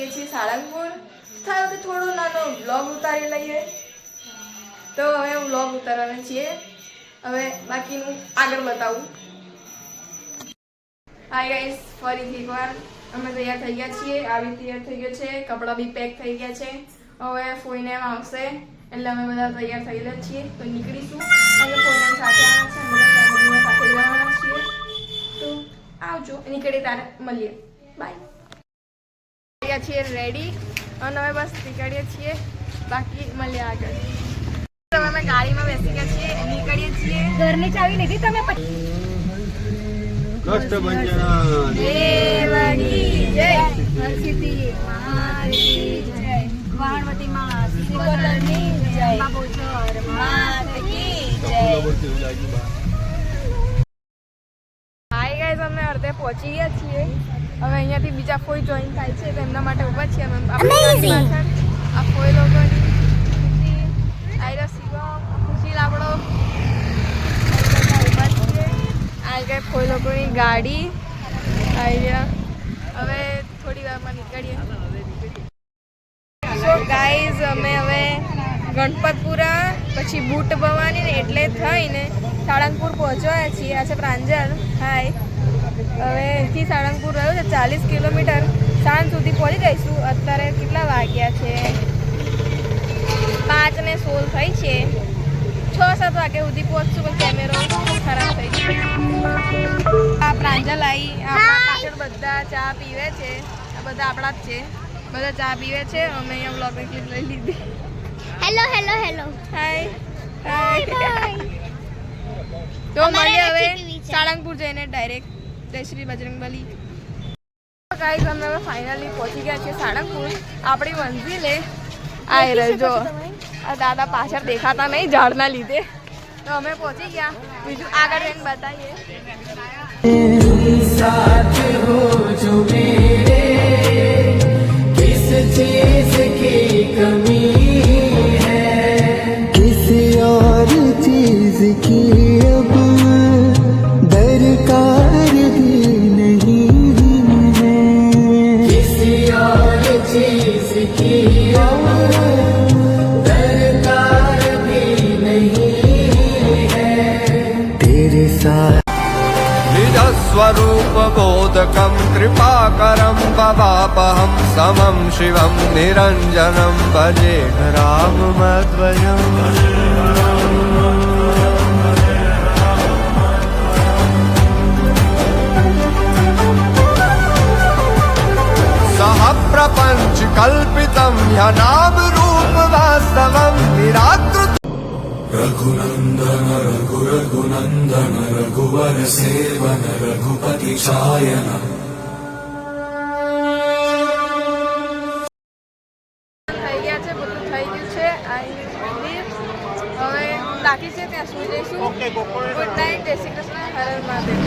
જઈએ છીએ સાળંગપુર. થાય કે થોડો નાનો વ્લોગ ઉતારી લઈએ, તો હવે વ્લોગ ઉતારવાના છીએ. હવે બાકીનું આગળ બતાવું. હાય ગાઈસ, ફરીથી એકવાર અમે તૈયાર થઈ ગયા છીએ. આવી તૈયાર થઈ ગયો છે, કપડાં બી પેક થઈ ગયા છે. હવે ફોઈને એમ આવશે એટલે અમે બધા તૈયાર થયેલા છીએ, તો નીકળીશું. અને ફોઈને સાથે આવવાના છે, બધા ફેમિલીને સાથે જવાના છીએ. તો આવજો, નીકળે ત્યારે મળીએ. બાય. તૈયાર છીએ રેડી, અને હવે બસ નીકળીએ છીએ. બાકી મળીએ આગળ. અમે ગાડીમાં બેસી ગયા છીએ, નીકળીએ છીએ. ઘરની ચાવી લીધી તમે? કષ્ટભંજના દેવની જય, હરસિદ્ધિ મહાદેવની જય, વાણવતી માં સિકોતરની જય, બાબોચર માત કી જય. હાય ગાઈસ, અમે અડધે પહોંચી ગયા છીએ. હવે અહીંયાથી બીજા કોઈ જોઈન થાય છે, તો એમના માટે ઊભા છીએ. આ કોઈ લોકોની ખુશી આયરા શિવમ ખુશી લાવડો ઊભા છીએ. આ ગઈ કોઈ લોકોની ગાડી આયરા. હવે થોડી વારમાં નીકળીએ. સો ગાઈઝ, અમે હવે ગણપતપુરા પછી બુટ ભવાની ને એટલે થઈને સાળંગપુર પહોંચવાયા છીએ. આ છે પ્રાંજલ. હાય. હવે અહીંથી સાળંગપુર રહ્યું છે 40 કિલોમીટર. સાંજ સુધી પહોંચી જઈશું. અત્યારે કેટલા વાગ્યા છે? 5:16 થઈ છે. 6-7 વાગ્યા સુધી પહોંચશું, પણ કેમેરો ખરાબ થઈ ગયો. આ પ્રાંજલ આવી. આપણા પાછળ બધા ચા પીવે છે. આ બધા આપણા જ છે. બધા ચા પીવે છે. અમે અહીંયા વ્લોગની ક્લિપ લઈ લીધી. Hello hello hello. Hi hi. તો મળીએ હવે સાળંગપુર જઈને ડાયરેક્ટ. જય શ્રી બજરંગબલી. ગાઈઝ, અમે હવે ફાઇનલી પહોંચી ગયા છીએ સાળંગપુર. આપણી મંઝિલે આવી રહ્યો. જો આ દાદા પાછળ દેખાતા નહીં ઝાડના લીધે. તો અમે પહોંચી ગયા. બીજું આગળ જઈને બતાવીએ. साथ हो जो मेरे, किस चीज की कमी है, किसी और चीज की अब दरकार भी नहीं है, किसी और चीज की अब दरकार भी नहीं है, तेरे साथ स्वरूप बोधकं कृपाकरं भवापहं समं शिवं निरञ्जनं भजे राममध्वजम् सह प्रपञ्च कल्पितं ह्यनाम रूप वास्तवं निराकृत रघुनंदन रघु रघुनंदन रघुवर सेवन रघुपति छायन. થઈ ગયા છે, બધું થઈ ગયું છે. હવે બાકી છે ત્યાં સુઈ જઈશું. Good night. જય શ્રી કૃષ્ણ. હર હર મહાદેવ.